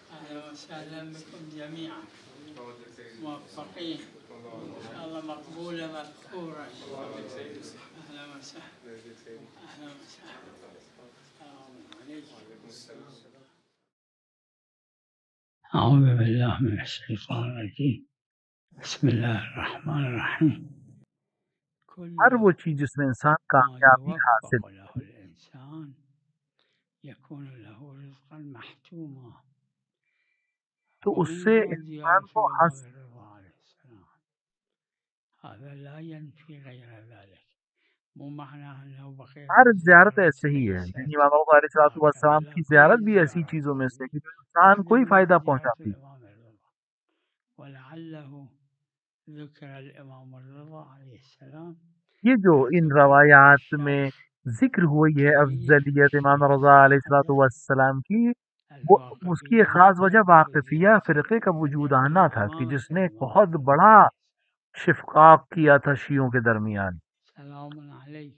أهلا وسهلا بكم جميعا، موفقين إن شاء الله، مقبولة مذكورة. أهلا وسهلا، أهلا وسهلا. السلام عليكم. أعوذ بالله من الشيطان الرجيم. بسم الله الرحمن الرحيم. ہر وہ كل چیز جس میں انسان ما کامیابی حاصل يوفق له الإنسان يكون له رزقا محتوما، تو اس ومن سے ثم انسان زيارة کو الإمام الرضا عليه السلام. هذا لا ينفي غير ذلك، مو معناه أنه بقية ہر زیارت الزيارات ایسے ہی ہے، ليست. یعنی امام ابو علیہ هكذا والسلام لا، کی كل زیارت بھی ایسی الزيارات، چیزوں میں سے کہ جو انسان کو ہی ومنها فائدہ زيارة پہنچاتی. الإمام الرضا، ولعله ذكر الإمام الرضا عليه السلام یہ جو ان باعتبار روایات میں الشرف ذکر ہوئی ہے الكبير افضلیت امام في رضا علیہ مشاهدة والسلام کی، وہ اس کی ایک الواقفين خاص وجہ واقفیہ فرقے کا وجود آنا تھا کہ لإمامة جس نے ایک الإمام بہت الرضا بڑا عليه السلام. شفقاق کیا تھا شیعوں کے درمیان. سلام عليك.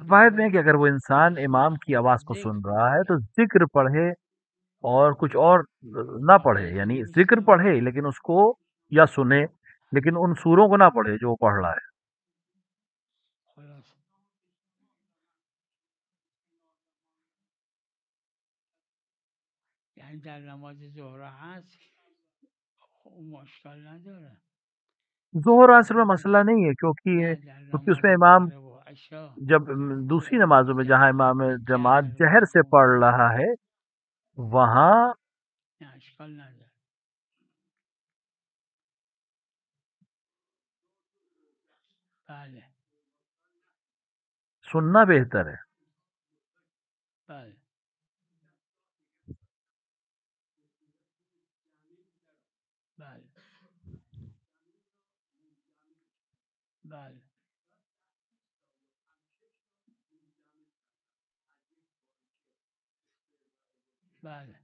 روایت میں ہے کہ اگر وہ انسان امام کی آواز کو سن رہا ہے تو ذکر پڑھے اور کچھ اور نہ پڑھے، یعنی ذکر پڑھے لیکن اس کو یا سنے لیکن ان سوروں کو نہ پڑھے جو وہ پڑھ رہا ہے. یعنی در نماز ظهر و عصر مشکل نداره، ظہر و عصر میں مسئلہ نہیں ہے کیونکہ نه در اس نماز میں امام مغرب و عشاء جب دوسری نمازوں میں جہاں امام جماعت جهر جہر سے بخون پڑھ رہا ہے وہاں نه اشکال نداره. بله سننا بہتر ہے. بله بله بله بله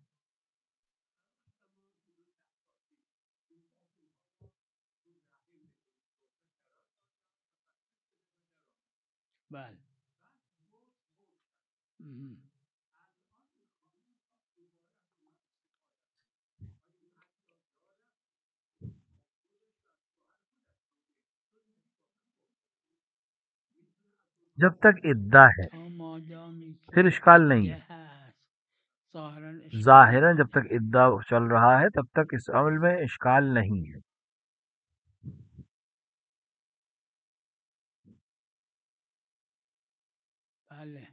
بله. مهم. جب تک ادعا ہے تا مادامی پھر که اشکال نہیں ہے. عده هست ظاهرا اشکال ظاہراً جب نداره. تک ادعا چل رہا ہے تب تک اس عمل میں اشکال نہیں ہے. بله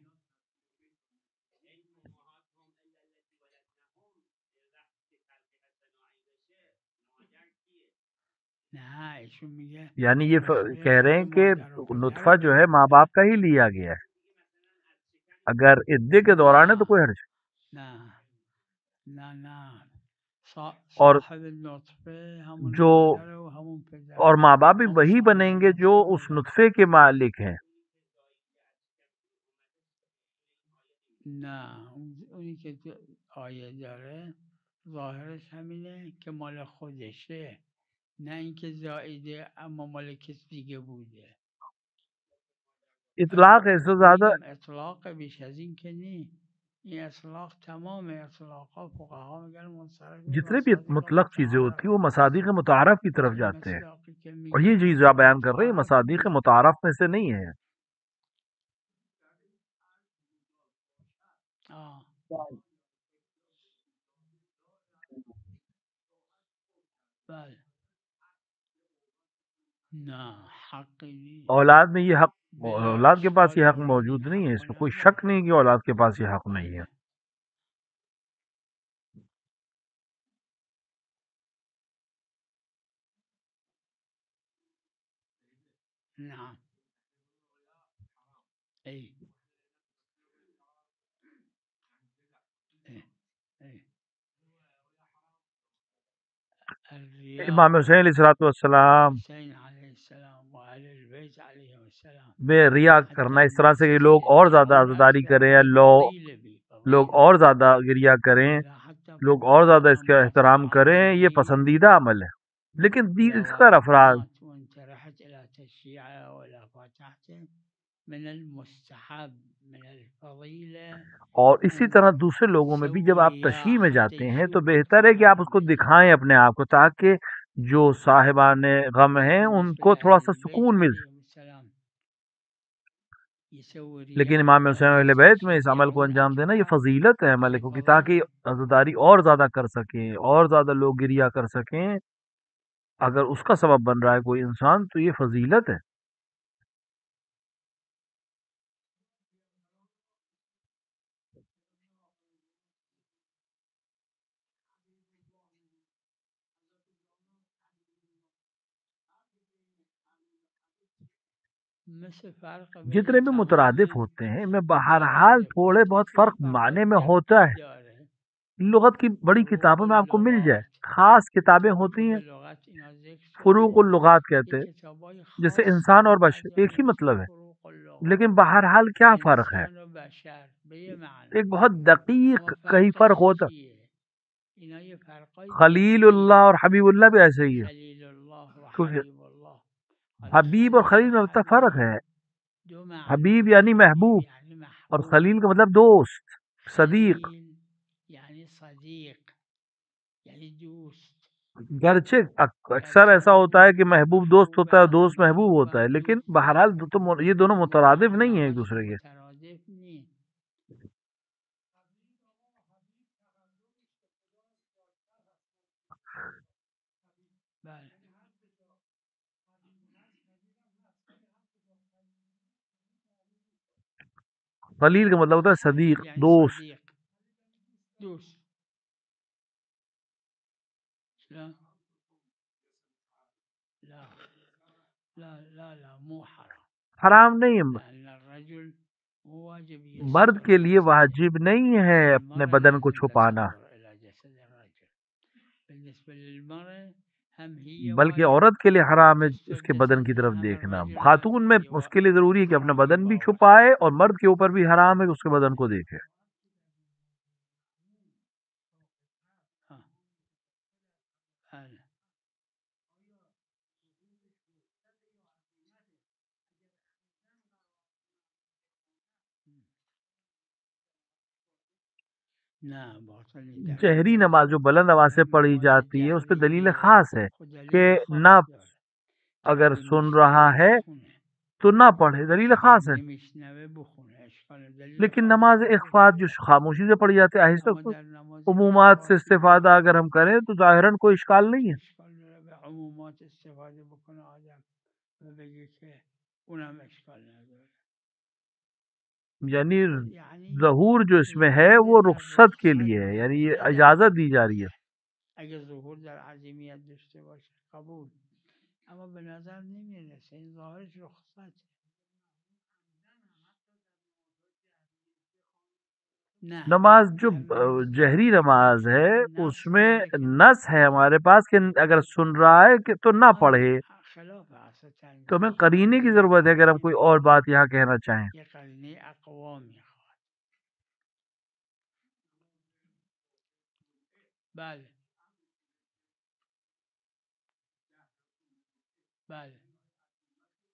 نه ایشون میگه یعنی یہ نطفه کہہ رہے خود ہیں کہ مادر و پدر نطفہ رو جو ہے ماں گرفته. باپ کا ہی لیا گیا ہے. اگر ادعے کے دوران ہے تو نه کوئی حرج نه نه نه اور صاحب نطفه همون جو مادر و همون پدر، اور ماں باپ بھی همون وہی صاحب بنیں گے جو نطفه اس مادر. نطفے کے مالک ہیں. نه اونی که تو آیه داره ظاهرش همینه که مال خودشه، نه اینکه زائیده اما مال کس دیگه بوده. اطلاق ہے اس سے زیادہ میگم اطلاق بیش از این که نی، این اطلاق تمام اطلاقا فقها میگن منصرف به جتنے بھی مصادیق مطلق چیزیں ہوتی ہیں وہ متعارف. مصادیق متعارف کی طرف این جاتے ہیں، مصداقی که اور یہ میگیم چیز جو آپ بیان کر رہے ہیں متعارف مصادیق نیست. متعارف میں سے نہیں ہے. آه. بله نه حقی نیست. اولاد میں یہ حق، بلا اولاد کے پاس اشکال یہ حق میگیم این موجود نہیں ہے، حق اس میں کوئی نداره. شک نہیں کہ اولاد کے پاس یہ حق نہیں ہے. بله نعم. ای ای ای امام الرياء حسین علیہ والسلام حسین علیہ السلام و اہل البیت علیہ السلام میں ریا حتی کرنا اس طرح سے کہ نصف لوگ اور زیادہ اول عزاداری اکثر کریں یا میگه لو قیل بی لوگ اور زیادہ گریہ کریں، لوگ اور زیادہ اس کا احترام کریں، یہ پسندیدہ عمل ہے. لیکن دیگر افراد اور اسی طرح دوسرے لوگوں میں بھی جب آپ تشییع میں جاتے ہیں تو بہتر ہے کہ آپ اس کو دکھائیں اپنے آپ کو، تاکہ جو صاحبان غم ہیں ان کو تھوڑا سا سکون مل سکے. لیکن امام حسین اہل بیت میں اس عمل کو انجام دینا یہ فضیلت ہے عمل کو، کہ تاکہ عزاداری اور زیادہ کر سکیں، اور زیادہ لوگ گریہ کر سکیں. اگر اس کا سبب بن رہا ہے کوئی انسان تو یہ فضیلت ہے. جتنے بھی مترادف ہوتے ہیں میں بہرحال تھوڑے بہت فرق معنی میں ہوتا ہے. لغت کی بڑی کتابوں میں آپ کو مل جائے، خاص کتابیں ہوتی ہیں، فروق اللغات کہتے ہیں، جیسے انسان اور بشر ایک ہی مطلب ہے، لیکن بہرحال کیا فرق ہے، ایک بہت دقیق کئی فرق ہوتا. خلیل اللہ اور حبیب اللہ بھی ایسے ہی ہے، کیونکہ حبیب اور خلیل میں اتنا فرق ہے. حبیب یعنی محبوب، اور خلیل کا مطلب دوست، صدیق. گرچہ اکثر ایسا ہوتا ہے کہ محبوب دوست ہوتا ہے، دوست محبوب ہوتا ہے، لیکن بہرحال یہ دونوں مترادف نہیں ہیں ایک دوسرے کے. خلیل کا مطلب ہوتا ہے صدیق، دوست. حرام نہیں ہے، مرد کے لیے واجب نہیں ہے اپنے بدن کو چھپانا، بلکہ عورت کے لیے حرام ہے اس کے بدن کی طرف دیکھنا. خاتون میں اس کے لیے ضروری ہے کہ اپنا بدن بھی چھپائے، اور مرد کے اوپر بھی حرام ہے کہ اس کے بدن کو دیکھے. جہری نماز جو بلند آواز سے پڑھی جاتی ہے اس پہ دلیل خاص ہے کہ نہ اگر سن رہا ہے تو نہ پڑھے، دلیل خاص ہے. لیکن نماز اخفات جو خاموشی سے پڑھی جاتی ہے آہستہ، عمومات سے استفادہ اگر ہم کریں تو ظاہراً کوئی اشکال نہیں ہے. یعنی ظہور جو اس میں ہے وہ رخصت کے لیے ہے، یعنی یہ اجازت دی جا رہی ہے. نماز جو جہری نماز ہے اس میں نص ہے ہمارے پاس کہ اگر سن رہا ہے کہ تو نہ پڑھے، تو ہمیں قرینے کی ضرورت ہے اگر ہم کوئی اور بات یہاں کہنا چاہیں.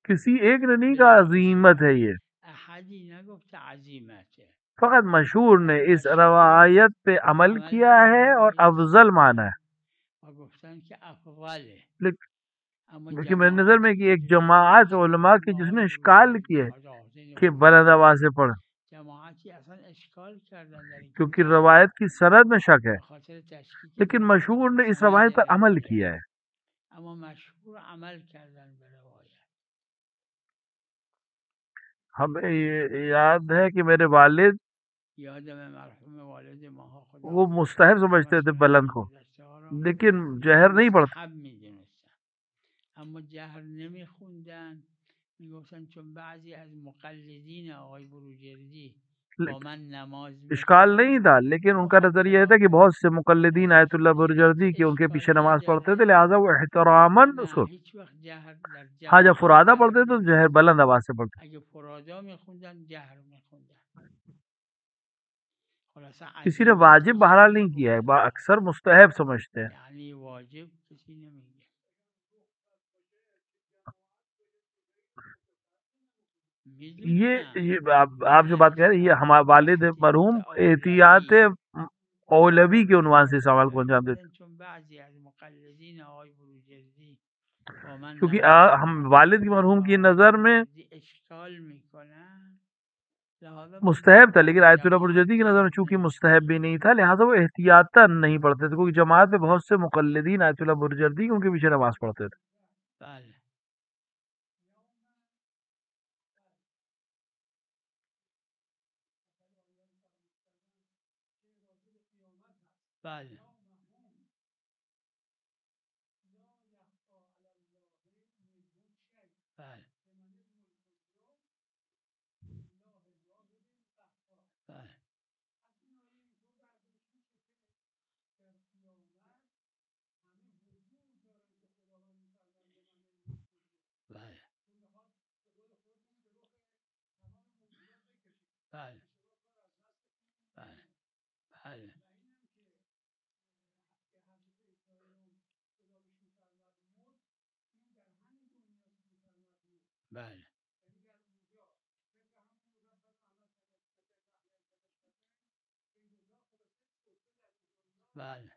کسی ایک نے نہیں کہا عظیمت ہے، یہ فقط مشہور نے اس روایت پہ عمل کیا ہے اور افضل مانا ہے. لیکن میری نظر میں کہ ایک جماعت علماء کی جس نے اشکال کیا ہے کہ بلند آواز سے پڑھ، کیونکہ روایت کی سند میں شک ہے، لیکن مشہور نے اس روایت پر عمل کیا ہے. ہمیں یہ یاد ہے کہ میرے والد وہ مستحب سمجھتے تھے بلند کو، لیکن جہر نہیں پڑتا. اشکال نہیں تھا، لیکن ان کا نظریہ یہ تھا کہ بہت سے مقلدین آیت اللہ برجردی کے ان کے پیچھے نماز پڑھتے تھے، لہٰذا وہ احتراماً اس کو، ہاں جب فرادہ پڑھتے تو جہر بلند آواز سے پڑھتے. خلاصہ کسی نے عزیمت واجب کسی بہرحال نہیں کیا ہے، نگفته، اکثر مستحب سمجھتے ہیں. یعنی واجب کسی نمیگه. میدونم یہ آپ جو بات کہہ رہے ہیں، یہ ہمارے والد احتیاط مرحوم احتیاط اولوی اولوی کے عنوان سے اس عمل کو اولوی انجام دیتے گفتن چون بعضی از مقلدین آقای بروجردی با من ہیں، کیونکہ نظر ہم دارن والد کی مرحوم و کی آقای نظر میں بروجردی اشکال میکنن، لہذا من مستحب تھا، لیکن آیت اللہ جماعت برجردی کی نظر میں چونکہ نمیخونم. مستحب بھی نہیں تھا، لہٰذا وہ احتیاطاً نہیں پڑھتے تھے، کیونکہ جماعت میں بہت سے مقلدین آیت اللہ برجردی ان کے پیچھے نماز پڑھتے تھے. بله بله بله بله بله بله بله بله بله بله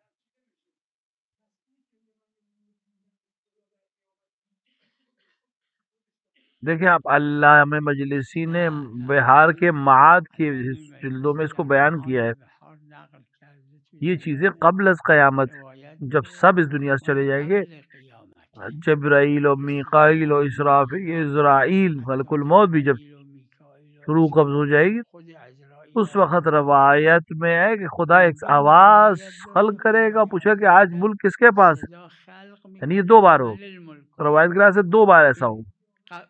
دیکھیں آپ، علامہ مجلسی نے نه نه بہار کے معاد کی علامه جلدوں میں مجلسی اس کو در بیان کیا معاد ہے. بحار نقل کرده تو یہ چیزیں کتاب قبل از قیامت، روایت جب داره سب اس دنیا سے مال چلے جائیں گے، قبل قیامته، جبرائیل و میکائیل و اسرافیل، یہ اسرائیل ملک حتی الموت بھی جب جبرائیل و میکائیل و روح قبض ہو جائے اسرافیل گی، خود عزرائیل اس هم وقت میگن. روایت میں ہے کہ خدا ایک میگن آواز روایت داره خلق کرے گا، خداوند پوچھے کہ آج میگه ملک کس کے پاس ہے. صدا خلق یعنی یہ میکنه دو بار ہو، لمن الملک روایت اليوم. کے لحاظ سے دو بار ایسا ہو.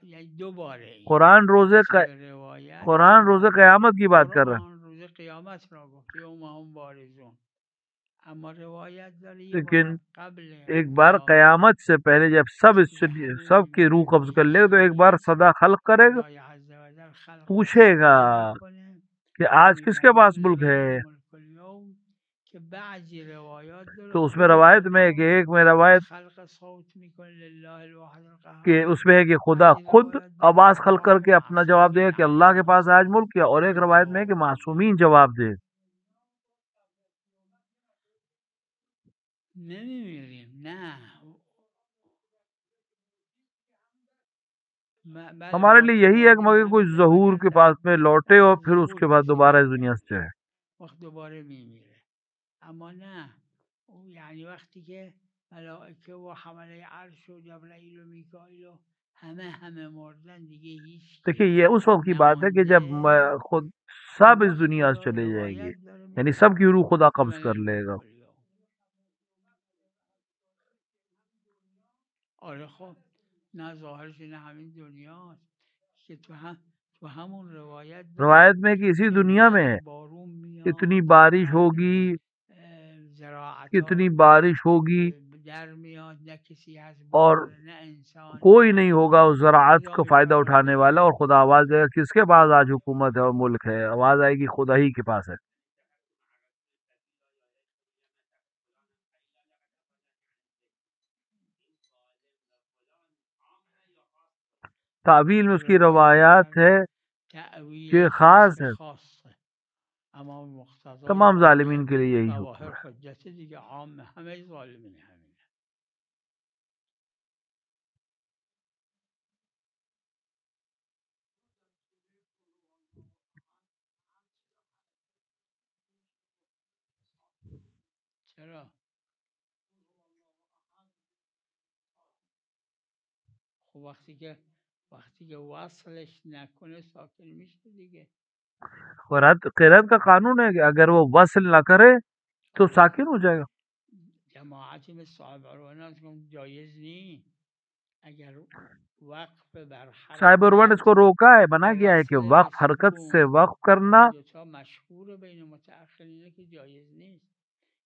یعنی دو باره این قرآن حسب روایت دو قرآن روز باره. قیامت کی بات کر رہا ہے، قرآن روز قیامت را گفت یوم هم بارزون، اما روایت داره یه لیکن بار قبل ایک بار قیامت قیامت سے پہلے جب سب که همه سب کی روح میمیرن قبض کر لے گا، تو هیچکی ایک بار نیست، صدا خلق کرے گا، خدای عزوجل خلق را پوچھے گا صدا میکنه کہ و آج کس کے میفرماد پاس ملک لمن ہے. الملک اليوم که بعضی روایات داره تو اس میں خود روایت میں ہے کہ خدا ایک میں روایت خلق صوت میکنه لله الواحد کہ القهار، اس میں ہے کہ خدا بعضی خود روایات داره آواز خلق کر ارواح کے اپنا جواب دے گا معصومین کہ اللہ کے علیهم پاس آج السلام ملک ہے، اور ایک اونجا روایت میں ہے کہ جواب میده. معصومین جواب دے. نمیمیریم نه. بله ہمارے لیے یہی ہے کہ مگر کوئی همین ظہور روایت کے در پاس میں لوٹے اور پھر اس ظهور کے بعد دوبارہ اس رسیدگی دنیا سے جائے. وقت دوباره میمیره. اما نه، او یعنی وقتی که ملائکه و حمله عرش و جبرائیل و میکائیل و همه مردن دیگه دیکھیے هیچکی یہ اس وقت کی بات ہے کہ جب نمانده، خود اون سب اس وقت دنیا سے خدا چلے جائیں گے، روایت داره یعنی میگه سب کی روح خدا قبض لمن کر لے گا. الملک اليوم. آره خب نه ظاهرش نه همین دنیاست که تو همون روایت داره روایت میں کہ اسی که دنیا میں نه ہے، بارون اتنی میاد، بارش نه ہوگی، کتنی زراعتها بارش ہوگی، در میاد، نه کسی هست اور بخوره، نه انسان کوئی نه نہیں ہوگا اس زراعت خدا کا فائدہ میفرماید اٹھانے والا، اور خدا آواز دے گا کس کے پاس آج حکومت ہے اور ملک ہے. آواز آئے گی خدا ہی کے پاس ہے. تعویل میں اس کی روایت روایات ہے داره کہ تعویل خاص خاص ہے، خاصه، اما مقتضای تمام ظالمین کے لیے یہی حکم ظواهر ہے. حجت دیگه عام همه ظالمین همینه. چرا؟ خب وقتی که وصلش نکنه ساکن میشه دیگه. قرآن کا قانون ہے کہ اگر وہ وصل نہ کرے تو آره ساکن ہو جائے گا. جماعتی مثل صاحب عروان جایز نی اگر وقف بر صاحب عروان اس حرکت کو روکا ہے، منع یا کیا ہے کہ وصل به وقف حرکت سے سکون، وقف کرنا این دوتا مشهور بین متأخرینه که جایز نیست،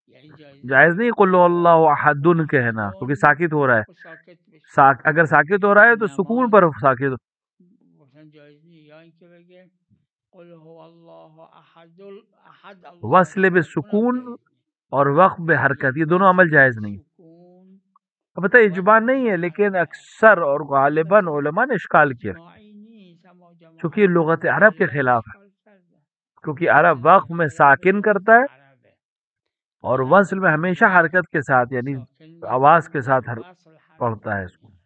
یعنی جایز نیست جائز نہیں. قل اللہ احد کہنا کیونکہ ساکت ہو رہا ہے. خب ساکت بشه. اگر ساکت ہو رہا ہے تو سکون نماز پر ساکت. گفتن جایز نیست، یا اینکه بگه قل هو الله احد احد الله وصل الصمد، بسکون اونم جایز نہیں. اور وقف بحرکت، یہ دونوں عمل وصل جائز نہیں. بسکون اب بتائیے اجماع وصل نہیں ہے، لیکن بحرکت اکثر اور غالباً البته علماء نے اشکال کیا، اجماعی نیست، اما چونکہ یہ جماعت لغت عرب کے متکلم خلاف ہے. اشکال کرده. کیونکہ عرب وقف میں خلاف ساکن کرتا لغت ہے عربه. اور در وصل میں عربی ہمیشہ حرکت کے ساتھ، یعنی ساکن میگن، آواز کے در ساتھ وصل پڑھتا حرکت ہے اس کو. میگن.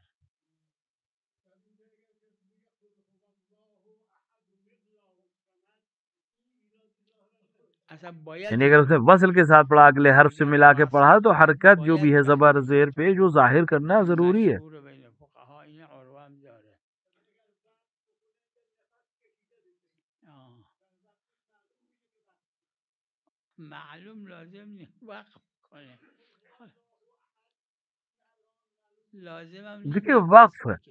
اصلا باید یعنی اگر اس نے وصل کے ساتھ پڑھا، اگلے حرف سے اگر ملا کے وصل پڑھا، تو کرد حرکت جو بھی باید ہے زبر بحرکت زیر کنه. پیش وہ ظاہر کرنا این ضروری ہے. مشهور بین فقها، این عروه هم داره. آه. معلوم لازم نیست وقف کنه، لازم هم نیست دیکھیے نفس وقف بکشه.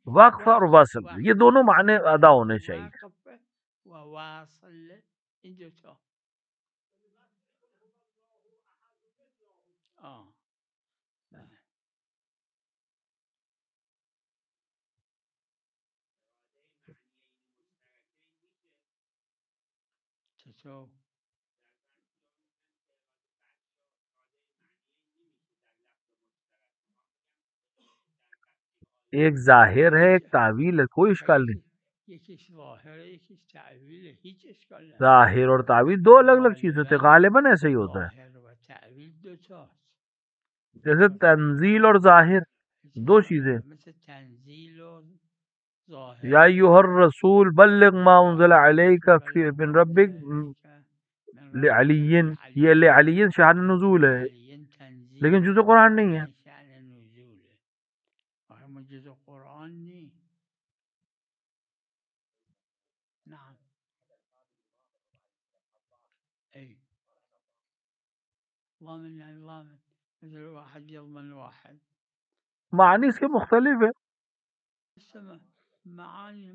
وقف اور وصل وقف یہ دونوں معنی ادا ہونے چاہیے. وقف و واصل، این دوتا. آه. بله. چطور؟ ایک ظاہر ہے، یکی ایک تعویل ہے، کوئی و اشکال نہیں. یکیش ظاهره، یکیش تعویله، هیچ اشکال نداره. ظاہر اور تعویل دو الگ الگ چیز ہوتے ہیں، غالبا غالباً ایسے ہی ہوتا ہے. ظاهر و تعویل دوتاست. جیسے دوتاست. تنزیل اور ظاہر هیچ دو اشکال چیزیں. نداره. مثل تنزیل و یا ظاهر. ایھا الرسول بلغ ما یا انزل ایها علیک الرسول بلغ من ما انزل ربک الیک من لعلی، ربک یہ لعلی. لعلی شان نزول ہے، لعلی لیکن تنزیل، جزء قرآن نہیں ہے. یعنی شأن نزوله. اما جزء قرآن نی. نعم. ای ضامن يعني ضامن، مثل واحد يضمن واحد. معنی اس کے مختلف ہے. السماء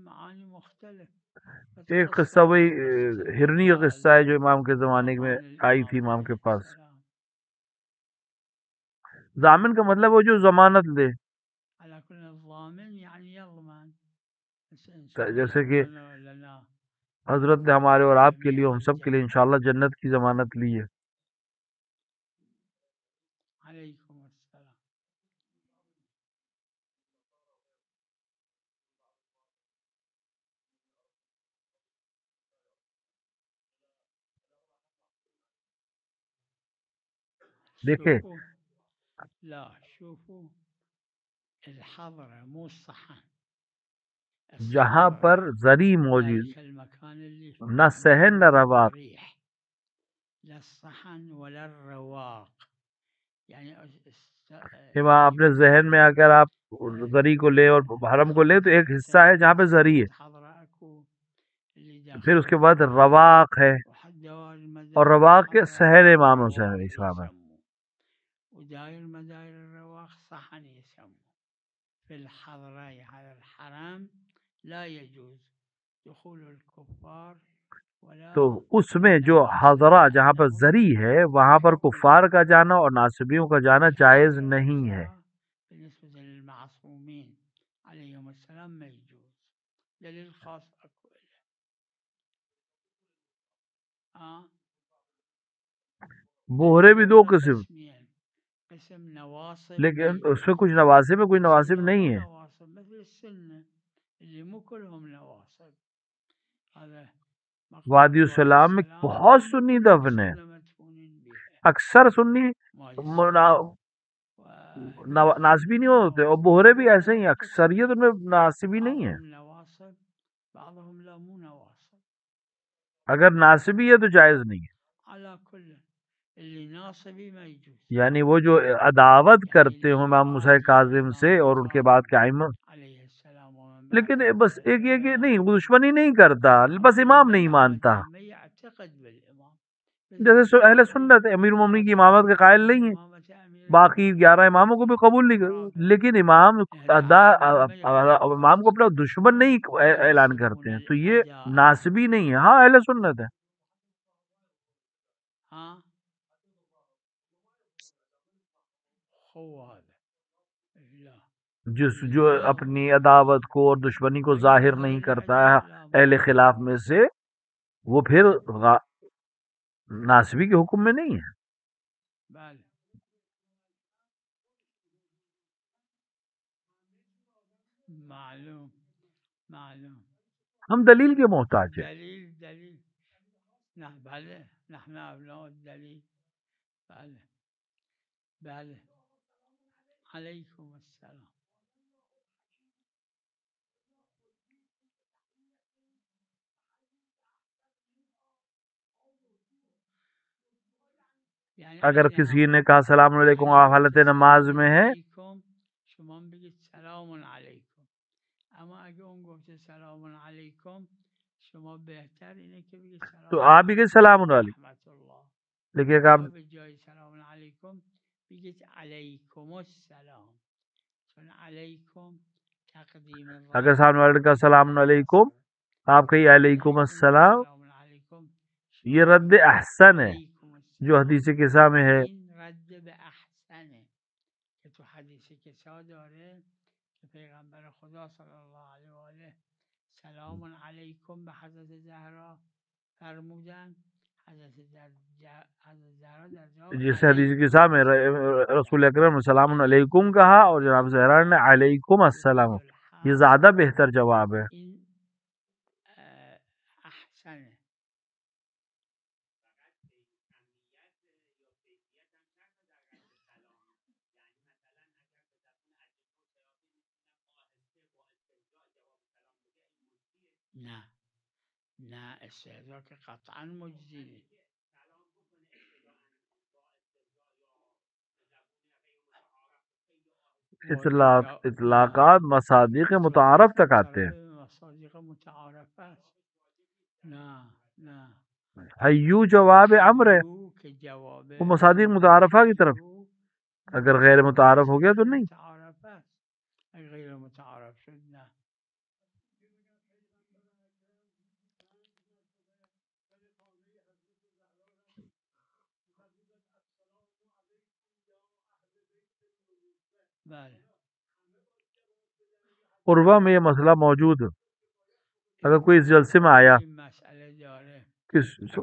معاني مختلف. ایک قصہ وہی قصة ہرنی کا موسى قصہ ہے جو امام کے زمانے میں طوفان آئی تھی الإمام امام کے عليه پاس. السلام. ضامن کا مطلب وہ جو ضمانت دے، على كل الضامن يعني يضمن. إنسان جیسے کہ يضمن لنا حضرت نے ہمارے اور آپ کے لیے، جميعا ہم سب کے لیے الجنة. انشاءاللہ جنت کی ضمانت لی ہے. عليكم السلام. دیکھیں شوفوا، لا شوفوا الحضرة مو الصحن. جہاں پر الصحراء زری موجود، ذلك المكان اللي نہ صحن نہ رواق. ضريح، لا الصحن ولا الرواق. يعني کہ وہاں اپنے ذہن میں اگر آپ زری کو لے اور حرم کو لے تو ایک حصہ ہے جہاں پہ زری ہے، پھر اس کے بعد رواق ہے، اور رواق کے صحن امام حسین علیہ السلام ہے. وداير مداير الرواق صحن يسموه. في الحضرة هذا الحرم لا يجوز دخول الكفار تو اس میں جو حضرہ جہاں پر زری ہے وہاں پر کفار کا جانا اور ناصبیوں کا جانا جائز نہیں ہے. بالنسبة للمعصومين عليهم السلام ما يجوز. دليل خاص أكو له. بوہرے بھی دو قسم، قسم نواصب لیکن اس میں کچھ نواسب ہے، کوئی نواسب نہیں ہے. نواصب مثل السنة اللي مو كلهم نواصب. هذا وادی السلام میں بہت سنی دفن ہے، اکثر سنی ناسبی نہیں ہوتے، اور بوہرے بھی ایسے ہی، اکثریت میں ناسبی نہیں ہے. بعضهم لا مو نواصب. اگر ناسبی ہے تو جائز نہیں ہے. على كل اللي ناصبي ما يجوز. یعنی وہ جو عداوت کرتے ہوں امام موسیٰ کاظم سے اور ان کے بعد کے ائمہ، عليه السلام ومن لیکن بعدهم بس ایک یہ کہ نہیں، وہ دشمنی نہیں کرتا، بس امام نہیں مانتا. ما يعتقد بالإمام. جیسے اہل سنت امیر المومنین کی امامت کے قائل نہیں ہیں، باقی 11 اماموں کو بھی قبول نہیں کرتے، لیکن امام کو اپنا دشمن نہیں اعلان کرتے ہیں، تو یہ ناسبی نہیں ہے. ہاں اہل سنت ہے. ہاں جو اپنی عداوت کو اور دشمنی کو ظاہر نہیں کرتا ہے اہل خلاف میں سے، وہ پھر ناسبی کے حکم میں نہیں ہے. بله معلوم معلوم ہم دلیل کے محتاج ہیں. دلیل نه بله نحن ابناء الدلیل بله بله علیکم السلام. یعنی اگر عین کسی همون نے کہا السلام علیکم یعنی آپ اون حالت که سلام نماز میں ہیں علیکم شما هم بگید سلام علیکم، اما اگه اون گفته سلام علیکم شما بهتر اینه که بگید تو سلام آپ بھی کہ السلام علیکم و علیکم، رحمت الله، لیکن اگر آپ یا به جای سلام علیکم بگید علیکم السلام، چون علیکم تقدیم اگر رد سامنے والے کا السلام علیکم مختصر، آپ کہیے علیکم یعنی اون که السلام، سلام علیکم یہ شما رد بگید احسن ہے علیکم جو السلام، حدیث کسا میں ہے. این رد به احسنه که تو حدیث کسا داره که پیغمبر خدا صلی الله علیه و آله سلام علیکم به حضرت زهرا فرمودن، حضرت زهرا در جواب جس حدیث علیکم کسا میں السلام، رسول اکرم نے السلام علیکم کہا اور جناب زہرا نے علیکم السلام. تفیض یہ الحق، زیادہ بہتر جواب ہے. این احسنه. نه نه استهزا که قطعا مجزی نیست. اطلاقات مصادیق متعارف تک آتے ہیں. مصادیق متعارف است. نه نه حیو جواب امر ہے، حیو که جواب وہ مصادیق متعارفہ کی طرف. حیو اگر غیر متعارف ہو گیا تو نہیں. متعارف است، اگر غیر متعارف شد نه. بله عروہ میں یہ مسئلہ موجود ہے. اگر کوئی اس جلسے میں آیا این مسئله داره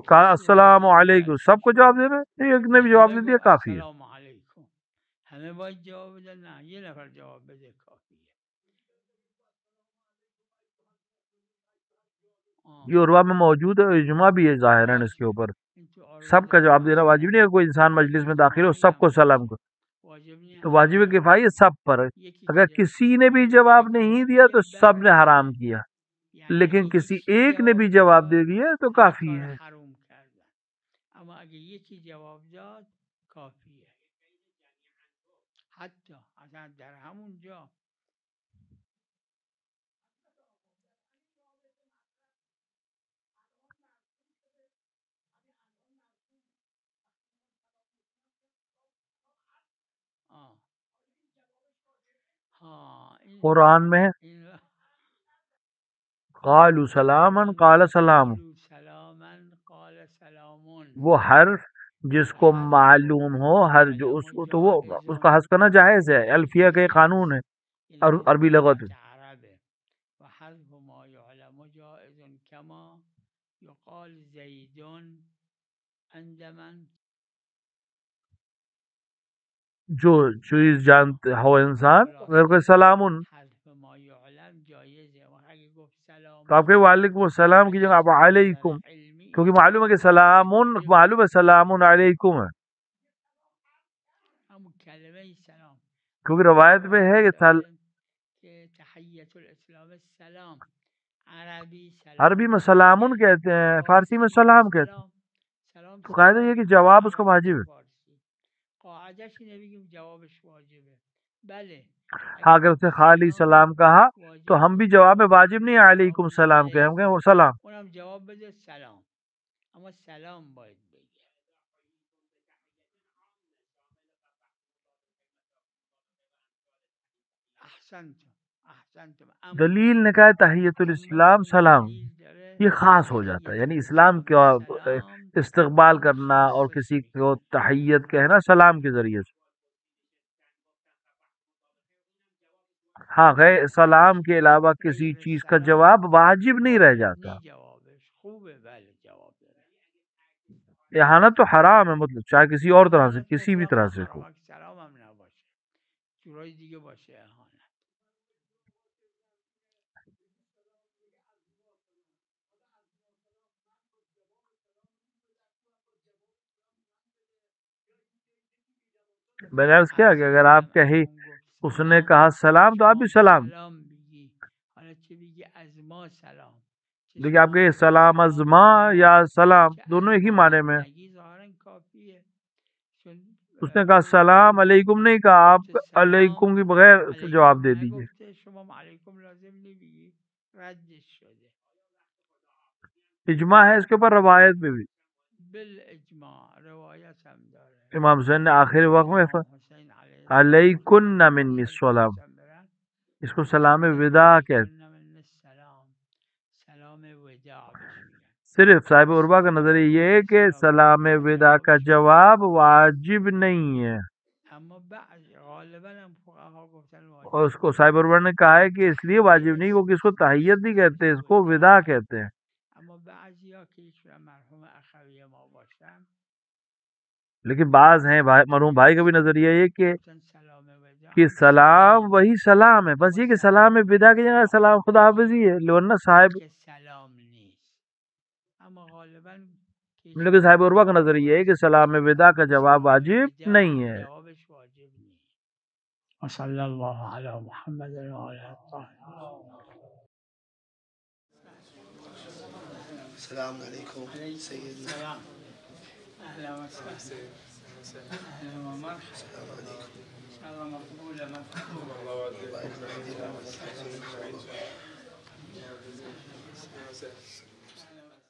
کہا السلام علیکم، سب کو جواب دینا، ایک نے بھی جواب دے دیا کافی ہے. السلام علیکم همه باید جواب بدن؟ نه یه نفر جواب بده کافیه. یہ عروہ میں موجود ہے، اجماع بھی ہے ظاہراً اس کے اوپر. سب کا جواب دینا واجب نہیں ہے. کوئی انسان مجلس میں داخل ہو سب کو سلام کرو تو واجب کفایہ سب پر ہے. اگر کسی نے بھی جواب نہیں دیا تو سب نے حرام کیا، لیکن کسی ایک نے بھی جواب دے دیا تو کافی ہے. حروم کردن، اما اگه یکی جواب داد کافیه. حتی اصلا در همون جا قرآن میں قالوا سلاما قال سلام، قال سلامون، وہ حرف جس کو معلوم ہو ہر جو اس کو تو وہ اس کا حذف کرنا جائز ہے. الفیہ کا قانون ہے عربی لغت. وحذف ما يعلم جائز كما يقال زيد عند من، جو چیز جانتے ہو انسان اگر کوئی سلامن حذف ما يعلم جائز ہے. وہاں گفت سلام تو آپ کے وعلیکم السلام کی جگہ آپ علیکم، کیونکہ معلوم ہے کہ سلامن معلوم ہے سلام علیکم ہے، ہم کلمہ سلام کیونکہ روایت میں ہے کہ تحیت الاسلام السلام، عربی سلام، عربی میں سلامن کہتے ہیں، فارسی میں سلام کہتے ہیں. سلام تو قاعدہ یہ کہ جواب اس کا واجب ہے. قاعدش اینه بگیم جوابش واجبه. بله اگر اسے خالی سلام کہا تو ہم بھی جواب میں واجب نہیں علیکم السلام کہیں، ہم کہیں وہ سلام. اونم جواب بده سلام، اما سلام باید بگه. احسنتم. دلیل نے کہا تحیت الاسلام سلام، یہ خاص ہو جاتا ہے، یعنی اسلام کا استقبال کرنا اور کسی کو تحیت کہنا سلام کے ذریعے سے. ہاں غیر سلام کے علاوہ کسی چیز کا جواب واجب نہیں رہ جاتا. خوبه بله جواب داره. احانت تو حرام ہے، مطلب چاہے کسی اور طرح سے، کسی بھی طرح سے ہو. سلام هم نباشه، جورای دیگه باشه اهانت. میں نے عرض کیا کہ اگر آپ کہیں اس نے کہا سلام تو آپ بھی سلام. دیکھیے آپ کہیں سلام ازما یا سلام دونوں ایک ہی معنی میں. اس نے کہا سلام علیکم نہیں کہا، آپ علیکم کی بغیر جواب دے دیجیے. اجماع ہے اس کے اوپر روایت میں بھی. امام حسین نے آخر وقت میں علیکن منی السلام، اس کو سلام وداع کہتے. صرف صاحب عربا کا نظریہ یہ ہے کہ سلام وداع کا جواب واجب نہیں ہے، اور اس کو صاحب عربا نے کہا ہے کہ اس لیے واجب نہیں کیونکہ اس کو تحیت نہیں کہتے، اس کو وداع کہتے ہیں. لیکن بعض ہیں مرحوم بھائی کا بھی نظریہ یہ کہ سلام وہی سلام ہے، بس یہ کہ سلام وداع کی جگہ سلام خدا حافظ ہی ہے. ورنہ صاحب لیکن صاحب عروہ کا نظریہ ہے کہ سلام وداع کا جواب واجب نہیں ہے. وصلی اللہ علی محمد وعلی السلام علیکم سیدنا. اهلا وسهلا اهلا ومرحبا. السلام علیکم. ان شاء الله مقبوله مفهومه.